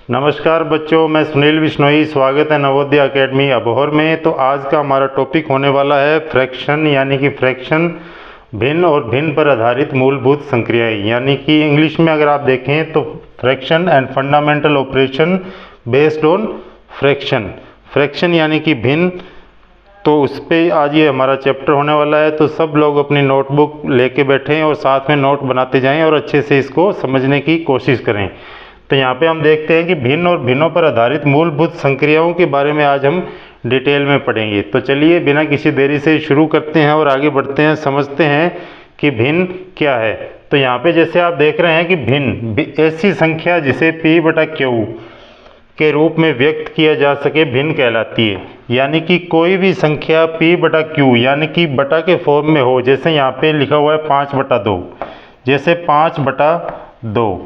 नमस्कार बच्चों, मैं सुनील बिश्नोई। स्वागत है नवोदय एकेडमी अबोहर में। तो आज का हमारा टॉपिक होने वाला है फ्रैक्शन, यानी कि फ्रैक्शन, भिन्न और भिन्न पर आधारित मूलभूत संक्रियाएं। यानी कि इंग्लिश में अगर आप देखें तो fraction and fundamental operation based on fraction. Fraction यानी कि भिन्न, तो उस पर आज ये हमारा चैप्टर होने वाला है। तो सब लोग अपनी नोटबुक लेके बैठें और साथ में नोट बनाते जाएं और अच्छे से इसको समझने की कोशिश करें। तो यहाँ पे हम देखते हैं कि भिन्न और भिन्नों पर आधारित मूलभूत संक्रियाओं के बारे में आज हम डिटेल में पढ़ेंगे। तो चलिए बिना किसी देरी से शुरू करते हैं और आगे बढ़ते हैं, समझते हैं कि भिन्न क्या है। तो यहाँ पे जैसे आप देख रहे हैं कि भिन्न ऐसी संख्या जिसे P/Q के रूप में व्यक्त किया जा सके भिन्न कहलाती है। यानी कि कोई भी संख्या P/Q यानी कि बटा के फॉर्म में हो, जैसे यहाँ पे लिखा हुआ है 5/2, जैसे 5/2,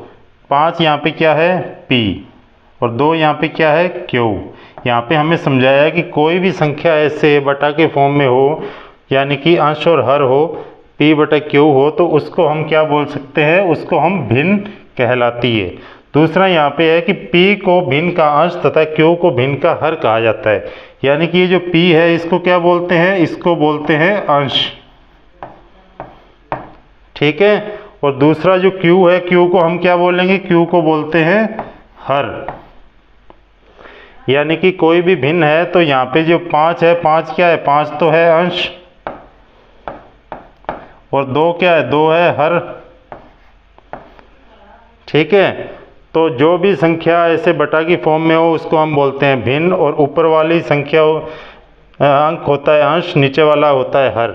5 यहाँ पे क्या है P और 2 यहाँ पे क्या है Q। यहाँ पे हमें समझाया है कि कोई भी संख्या ऐसे बटा के फॉर्म में हो, यानी कि अंश और हर हो, P/Q हो, तो उसको हम क्या बोल सकते हैं, उसको हम भिन्न कहलाती है। दूसरा यहाँ पे है कि P को भिन्न का अंश तथा Q को भिन्न का हर कहा जाता है। यानी कि ये जो P है इसको क्या बोलते हैं, इसको बोलते हैं अंश, ठीक है। और दूसरा जो Q है, Q को हम क्या बोलेंगे, Q को बोलते हैं हर। यानी कि कोई भी भिन्न है तो यहाँ पे जो 5 है, 5 क्या है, 5 तो है अंश, और 2 क्या है, 2 है हर, ठीक है। तो जो भी संख्या ऐसे बटा की फॉर्म में हो उसको हम बोलते हैं भिन्न, और ऊपर वाली संख्या अंक होता है अंश, नीचे वाला होता है हर।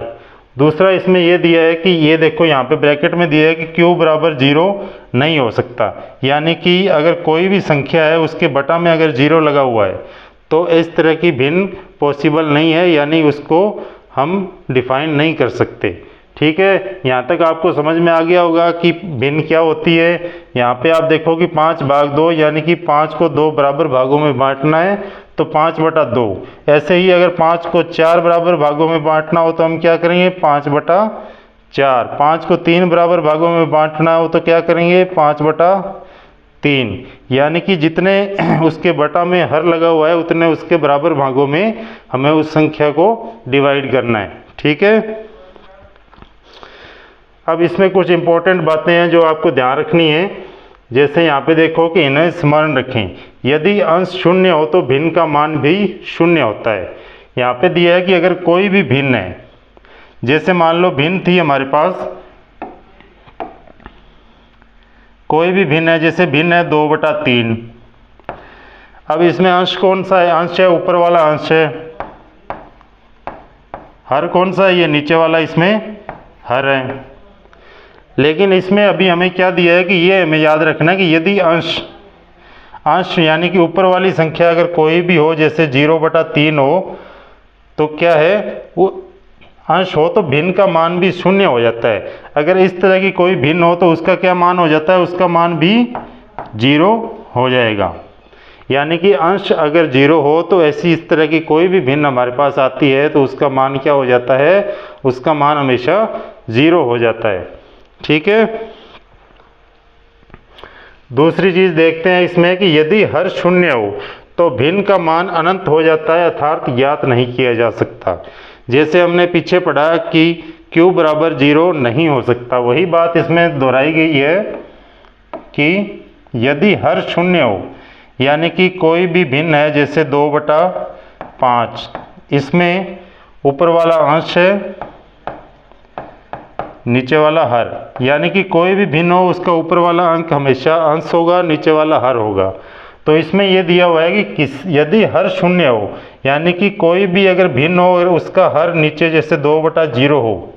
दूसरा इसमें ये दिया है कि ये देखो यहाँ पे ब्रैकेट में दिया है कि Q बराबर 0 नहीं हो सकता। यानी कि अगर कोई भी संख्या है उसके बटा में अगर 0 लगा हुआ है तो इस तरह की भिन्न पॉसिबल नहीं है, यानी उसको हम डिफाइन नहीं कर सकते, ठीक है। यहाँ तक आपको समझ में आ गया होगा कि भिन्न क्या होती है। यहाँ पे आप देखो कि 5/2 यानी कि 5 को 2 बराबर भागों में बांटना है तो 5/2। ऐसे ही अगर 5 को 4 बराबर भागों में बांटना हो तो हम क्या करेंगे, 5/4। 5 को 3 बराबर भागों में बांटना हो तो क्या करेंगे, 5/3। यानी कि जितने उसके बटा में हर लगा हुआ है उतने उसके बराबर भागों में हमें उस संख्या को डिवाइड करना है, ठीक है। अब इसमें कुछ इंपॉर्टेंट बातें हैं जो आपको ध्यान रखनी है। जैसे यहाँ पे देखो कि इन्हें स्मरण रखें, यदि अंश शून्य हो तो भिन्न का मान भी शून्य होता है। यहाँ पे दिया है कि अगर कोई भी भिन्न है, जैसे मान लो भिन्न थी हमारे पास, कोई भी भिन्न है, जैसे भिन्न है 2/3। अब इसमें अंश कौन सा है, अंश है ऊपर वाला अंश है, हर कौन सा है, ये नीचे वाला इसमें हर है। लेकिन इसमें अभी हमें क्या दिया है कि ये हमें याद रखना है कि यदि अंश यानी कि ऊपर वाली संख्या अगर कोई भी हो, जैसे 0/3 हो, तो क्या है, वो अंश हो तो भिन्न का मान भी शून्य हो जाता है। अगर इस तरह की कोई भिन्न हो तो उसका क्या मान हो जाता है, उसका मान भी 0 हो जाएगा। यानी कि अंश अगर 0 हो तो ऐसी इस तरह की कोई भी भिन्न हमारे पास आती है तो उसका मान क्या हो जाता है, उसका मान हमेशा 0 हो जाता है, ठीक है। दूसरी चीज देखते हैं इसमें कि यदि हर शून्य हो तो भिन्न का मान अनंत हो जाता है, अर्थात ज्ञात नहीं किया जा सकता। जैसे हमने पीछे पढ़ा कि Q बराबर 0 नहीं हो सकता, वही बात इसमें दोहराई गई है कि यदि हर शून्य हो, यानी कि कोई भी भिन्न है, जैसे 2/5, इसमें ऊपर वाला अंश है, नीचे वाला हर, यानी कि कोई भी भिन्न हो उसका ऊपर वाला अंक हमेशा अंश होगा, नीचे वाला हर होगा। तो इसमें यह दिया हुआ है कि यदि हर शून्य हो, यानी कि कोई भी अगर भिन्न हो और उसका हर नीचे जैसे 2/0 हो,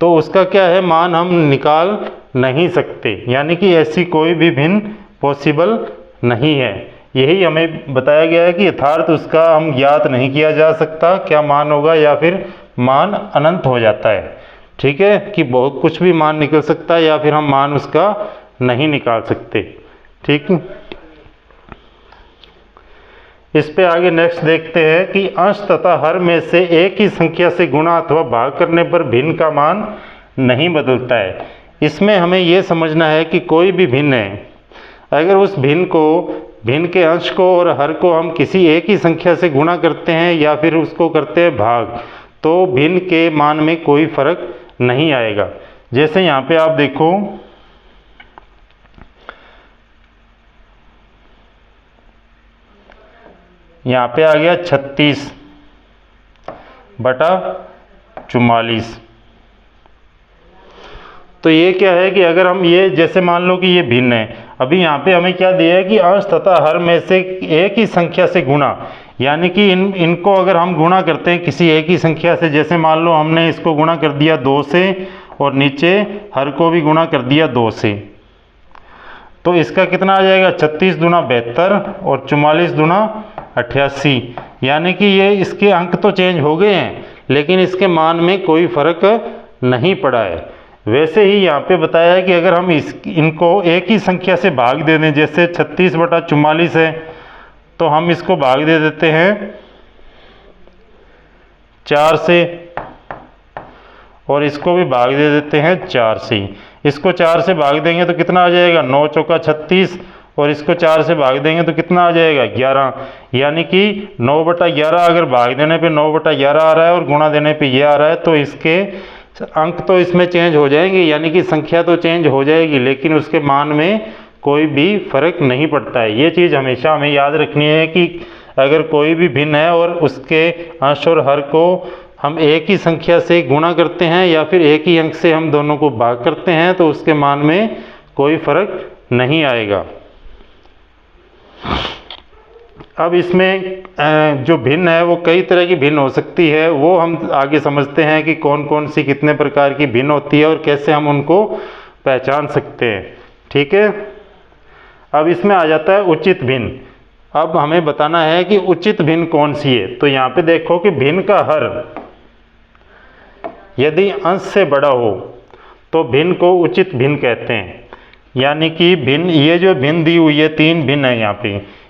तो उसका क्या है, मान हम निकाल नहीं सकते। यानी कि ऐसी कोई भी भिन्न पॉसिबल नहीं है। यही हमें बताया गया है कि यथार्थ उसका हम ज्ञात नहीं किया जा सकता, क्या मान होगा, या फिर मान अनंत हो जाता है, ठीक है, कि बहुत कुछ भी मान निकल सकता है या फिर हम मान उसका नहीं निकाल सकते, ठीक। इस पे आगे नेक्स्ट देखते हैं कि अंश तथा हर में से एक ही संख्या से गुणा अथवा भाग करने पर भिन्न का मान नहीं बदलता है। इसमें हमें यह समझना है कि कोई भी भिन्न है, अगर उस भिन्न को भिन्न के अंश को और हर को हम किसी एक ही संख्या से गुणा करते हैं या फिर उसको करते हैं भाग, तो भिन्न के मान में कोई फर्क नहीं आएगा। जैसे यहाँ पे आप देखो, यहाँ पे आ गया 36/44। तो ये क्या है कि अगर हम ये जैसे मान लो कि ये भिन्न है, अभी यहाँ पे हमें क्या दिया है कि अंश तथा हर में से एक ही संख्या से गुणा, यानी कि इनको अगर हम गुणा करते हैं किसी एक ही संख्या से, जैसे मान लो हमने इसको गुणा कर दिया 2 से और नीचे हर को भी गुणा कर दिया 2 से, तो इसका कितना आ जाएगा 36 दूना 72 और 44 दूना 88। यानी कि ये इसके अंक तो चेंज हो गए हैं लेकिन इसके मान में कोई फर्क नहीं पड़ा है। वैसे ही यहाँ पे बताया है कि अगर हम इनको एक ही संख्या से भाग दे दें, जैसे 36/44 है तो हम इसको भाग दे देते हैं 4 से और इसको भी भाग दे देते हैं 4 से। इसको 4 से भाग देंगे तो कितना आ जाएगा 9 चौका 36 और इसको 4 से भाग देंगे तो कितना आ जाएगा 11। यानी कि 9/11 अगर भाग देने पे 9/11 आ रहा है और गुणा देने पे ये आ रहा है, तो इसके अंक तो इसमें चेंज हो जाएंगे, यानी कि संख्या तो चेंज हो जाएगी लेकिन उसके मान में कोई भी फर्क नहीं पड़ता है। ये चीज़ हमेशा हमें याद रखनी है कि अगर कोई भी भिन्न है और उसके अंश और हर को हम एक ही संख्या से गुणा करते हैं या फिर एक ही अंक से हम दोनों को भाग करते हैं तो उसके मान में कोई फर्क नहीं आएगा। अब इसमें जो भिन्न है वो कई तरह की भिन्न हो सकती है, वो हम आगे समझते हैं कि कौन कौन सी कितने प्रकार की भिन्न होती है और कैसे हम उनको पहचान सकते हैं। ठीक है, अब इसमें आ जाता है उचित भिन्न। अब हमें बताना है कि उचित भिन्न कौन सी है। तो यहाँ पे देखो कि भिन्न का हर यदि अंश से बड़ा हो तो भिन्न को उचित भिन्न कहते हैं। यानी कि भिन्न, ये जो भिन्न दी हुई है 3 भिन्न है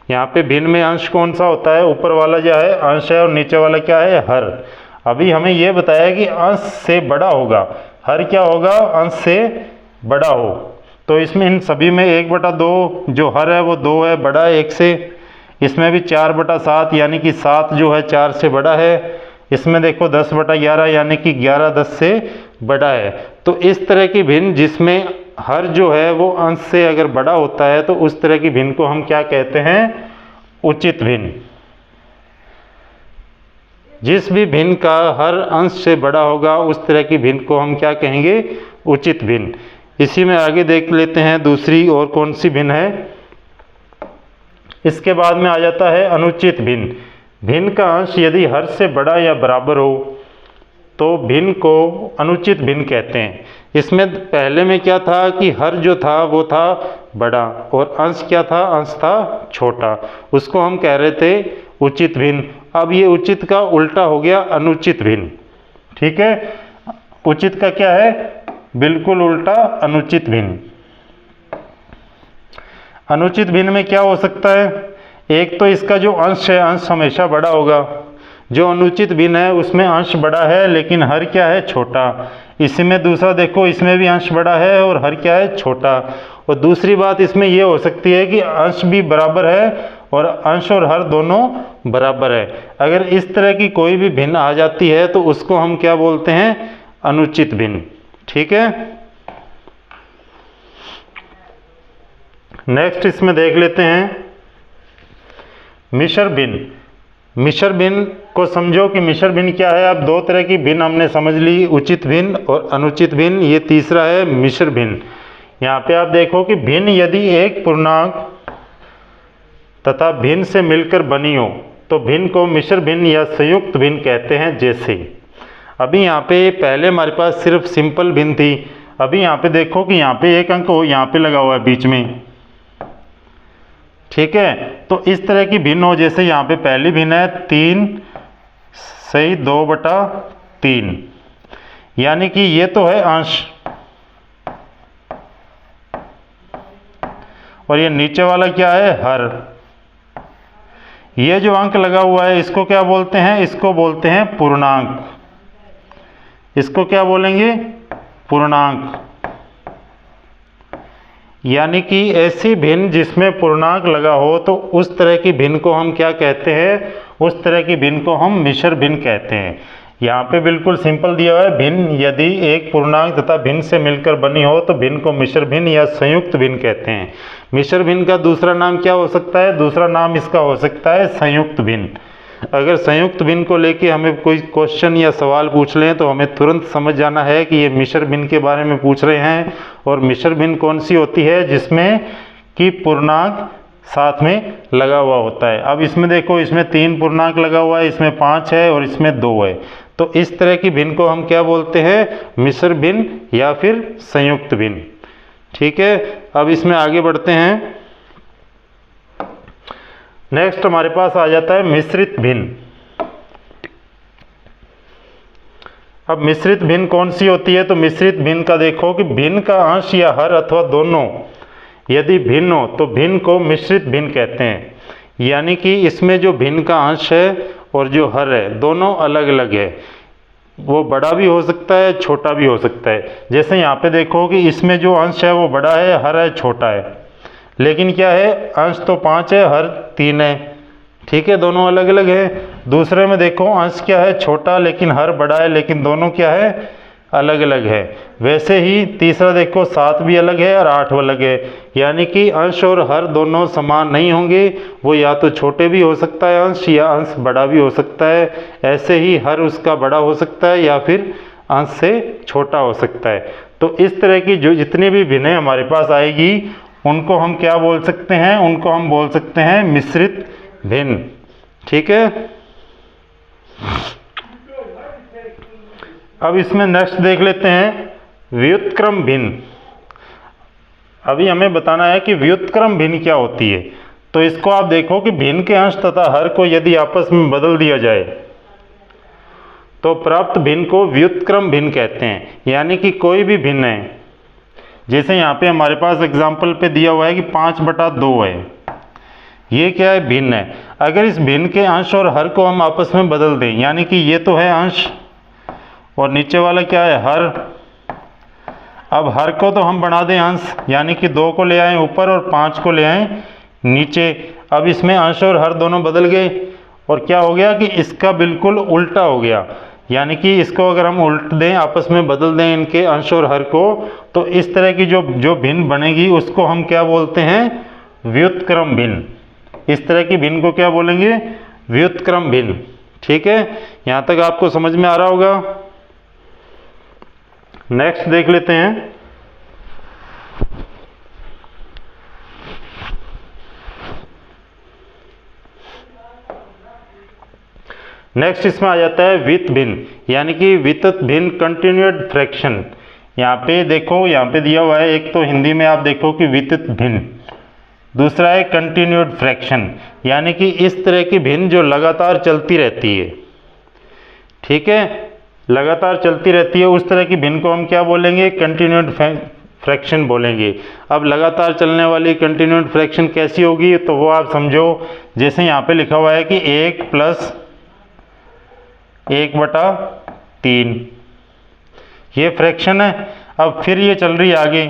यहाँ पे भिन्न में अंश कौन सा होता है, ऊपर वाला जो है अंश है और नीचे वाला क्या है हर। अभी हमें ये बताया कि अंश से बड़ा होगा, हर क्या होगा अंश से बड़ा हो। तो इसमें इन सभी में 1/2 जो हर है वो 2 है, बड़ा है 1 से। इसमें भी 4/7 यानी कि 7 जो है 4 से बड़ा है। इसमें देखो 10/11 यानी कि 11 10 से बड़ा है। तो इस तरह की भिन्न जिसमें हर जो है वो अंश से अगर बड़ा होता है तो उस तरह की भिन्न को हम क्या कहते हैं, उचित भिन्न। जिस भी भिन्न का हर अंश से बड़ा होगा उस तरह की भिन्न को हम क्या कहेंगे, उचित भिन्न। इसी में आगे देख लेते हैं दूसरी और कौन सी भिन्न है। इसके बाद में आ जाता है अनुचित भिन्न। भिन्न का अंश यदि हर से बड़ा या बराबर हो तो भिन्न को अनुचित भिन्न कहते हैं। इसमें पहले में क्या था कि हर जो था वो था बड़ा और अंश क्या था, अंश था छोटा, उसको हम कह रहे थे उचित भिन्न। अब ये उचित का उल्टा हो गया अनुचित भिन्न। ठीक है, उचित का क्या है, बिल्कुल उल्टा अनुचित भिन्न। अनुचित भिन्न में क्या हो सकता है, एक तो इसका जो अंश है अंश हमेशा बड़ा होगा। जो अनुचित भिन्न है उसमें अंश बड़ा है लेकिन हर क्या है, छोटा। इसी में दूसरा देखो, इसमें भी अंश बड़ा है और हर क्या है, छोटा। और दूसरी बात इसमें यह हो सकती है कि अंश भी बराबर है और अंश और हर दोनों बराबर है। अगर इस तरह की कोई भी भिन्न आ जाती है तो उसको हम क्या बोलते हैं, अनुचित भिन्न। ठीक है, नेक्स्ट इसमें देख लेते हैं मिश्र भिन्न। मिश्र भिन्न को समझो कि मिश्र भिन्न क्या है। अब 2 तरह की भिन्न हमने समझ ली, उचित भिन्न और अनुचित भिन्न। ये तीसरा है मिश्र भिन्न। यहाँ पे आप देखो कि भिन्न यदि एक पूर्णांक तथा भिन्न से मिलकर बनी हो तो भिन्न को मिश्र भिन्न या संयुक्त भिन्न कहते हैं। जैसे अभी यहाँ पे पहले हमारे पास सिर्फ सिंपल भिन्न थी, अभी यहाँ पे देखो कि यहाँ पे एक अंक हो यहाँ पे लगा हुआ है बीच में। ठीक है, तो इस तरह की भिन्न हो, जैसे यहाँ पे पहली भिन्न है 3 सही 2/3, यानी कि ये तो है अंश और ये नीचे वाला क्या है, हर। ये जो अंक लगा हुआ है इसको क्या बोलते हैं, इसको बोलते हैं पूर्णांक। इसको क्या बोलेंगे, पूर्णांक। यानी कि ऐसी भिन्न जिसमें पूर्णांक लगा हो तो उस तरह की भिन्न को हम क्या कहते हैं, उस तरह की भिन्न को हम मिश्र भिन्न कहते हैं। यहाँ पे बिल्कुल सिंपल दिया हुआ है, भिन्न यदि एक पूर्णांक तथा भिन्न से मिलकर बनी हो तो भिन्न को मिश्र भिन्न या संयुक्त भिन्न कहते हैं। मिश्र भिन्न का दूसरा नाम क्या हो सकता है, दूसरा नाम इसका हो सकता है संयुक्त भिन्न। अगर संयुक्त भिन्न को लेके हमें कोई क्वेश्चन या सवाल पूछ लें तो हमें तुरंत समझ जाना है कि ये मिश्र भिन्न के बारे में पूछ रहे हैं। और मिश्र भिन्न कौन सी होती है, जिसमें कि पूर्णांक साथ में लगा हुआ होता है। अब इसमें देखो, इसमें 3 पूर्णांक लगा हुआ है, इसमें 5 है और इसमें 2 है। तो इस तरह की भिन्न को हम क्या बोलते हैं, मिश्र भिन्न या फिर संयुक्त भिन्न। ठीक है, अब इसमें आगे बढ़ते हैं। नेक्स्ट हमारे पास आ जाता है मिश्रित भिन्न। अब मिश्रित भिन्न कौन सी होती है, तो मिश्रित भिन्न का देखो कि भिन्न का अंश या हर अथवा दोनों यदि भिन्न हो तो भिन्न को मिश्रित भिन्न कहते हैं। यानी कि इसमें जो भिन्न का अंश है और जो हर है दोनों अलग अलग है, वो बड़ा भी हो सकता है छोटा भी हो सकता है। जैसे यहाँ पे देखो कि इसमें जो अंश है वो बड़ा है, हर है छोटा है, लेकिन क्या है अंश तो 5 है, हर 3 है। ठीक है, दोनों अलग अलग है। दूसरे में देखो अंश क्या है छोटा लेकिन हर बड़ा है, लेकिन दोनों क्या है अलग अलग है। वैसे ही तीसरा देखो 7 भी अलग है और 8 अलग है। यानी कि अंश और हर दोनों समान नहीं होंगे, वो या तो छोटे भी हो सकता है अंश या अंश बड़ा भी हो सकता है। ऐसे ही हर उसका बड़ा हो सकता है या फिर अंश से छोटा हो सकता है। तो इस तरह की जो जितनी भी भिन्नें हमारे पास आएगी उनको हम क्या बोल सकते हैं, उनको हम बोल सकते हैं मिश्रित भिन्न। ठीक है, अब इसमें नेक्स्ट देख लेते हैं व्युत्क्रम भिन्न। अभी हमें बताना है कि व्युत्क्रम भिन्न क्या होती है। तो इसको आप देखो कि भिन्न के अंश तथा हर को यदि आपस में बदल दिया जाए तो प्राप्त भिन्न को व्युत्क्रम भिन्न कहते हैं। यानी कि कोई भी भिन्न है, जैसे यहाँ पे हमारे पास एग्जाम्पल पे दिया हुआ है कि 5/2 है, ये क्या है भिन्न है। अगर इस भिन्न के अंश और हर को हम आपस में बदल दें, यानी कि ये तो है अंश और नीचे वाला क्या है हर। अब हर को तो हम बना दें अंश, यानी कि 2 को ले आए ऊपर और 5 को ले आए नीचे। अब इसमें अंश और हर दोनों बदल गए और क्या हो गया कि इसका बिल्कुल उल्टा हो गया। यानी कि इसको अगर हम उल्ट दें, आपस में बदल दें इनके अंश और हर को, तो इस तरह की जो भिन्न बनेगी उसको हम क्या बोलते हैं, व्युत्क्रम भिन्न। इस तरह की भिन्न को क्या बोलेंगे, व्युत्क्रम भिन्न। ठीक है, यहाँ तक आपको समझ में आ रहा होगा। नेक्स्ट देख लेते हैं नेक्स्ट इसमें आ जाता है वित भिन्न, यानी कि वितत भिन्न कंटिन्यूड फ्रैक्शन। यहाँ पे देखो, यहाँ पे दिया हुआ है, एक तो हिंदी में आप देखो कि वितत भिन्न, दूसरा है कंटिन्यूड फ्रैक्शन। यानी कि इस तरह की भिन्न जो लगातार चलती रहती है। ठीक है, लगातार चलती रहती है, उस तरह की भिन्न को हम क्या बोलेंगे, कंटिन्यूड फ्रैक्शन बोलेंगे। अब लगातार चलने वाली कंटिन्यूड फ्रैक्शन कैसी होगी, तो वो आप समझो। जैसे यहाँ पे लिखा हुआ है कि 1 + 1/3, ये फ्रैक्शन है। अब फिर ये चल रही आगे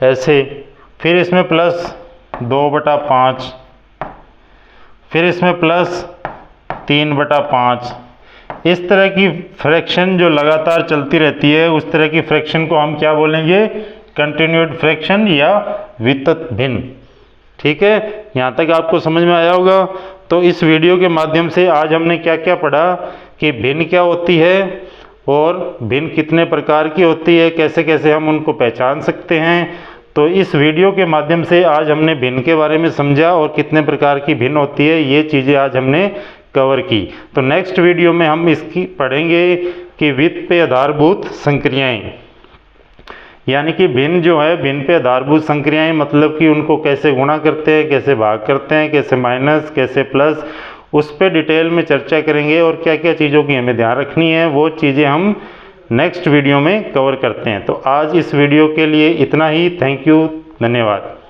ऐसे, फिर इसमें +2/5, फिर इसमें +3/5। इस तरह की फ्रैक्शन जो लगातार चलती रहती है, उस तरह की फ्रैक्शन को हम क्या बोलेंगे, कंटिन्यूड फ्रैक्शन या वितत भिन्न। ठीक है, यहाँ तक आपको समझ में आया होगा। तो इस वीडियो के माध्यम से आज हमने क्या क्या पढ़ा कि भिन्न क्या होती है और भिन्न कितने प्रकार की होती है, कैसे कैसे हम उनको पहचान सकते हैं। तो इस वीडियो के माध्यम से आज हमने भिन्न के बारे में समझा और कितने प्रकार की भिन्न होती है, ये चीज़ें आज हमने कवर की। तो नेक्स्ट वीडियो में हम इसकी पढ़ेंगे कि वित्त पे आधारभूत संक्रियाएं, यानी कि भिन्न जो है, भिन्न पे आधारभूत संक्रियाएं मतलब कि उनको कैसे गुणा करते हैं, कैसे भाग करते हैं, कैसे माइनस, कैसे प्लस, उस पर डिटेल में चर्चा करेंगे। और क्या क्या चीज़ों की हमें ध्यान रखनी है, वो चीज़ें हम नेक्स्ट वीडियो में कवर करते हैं। तो आज इस वीडियो के लिए इतना ही। थैंक यू, धन्यवाद।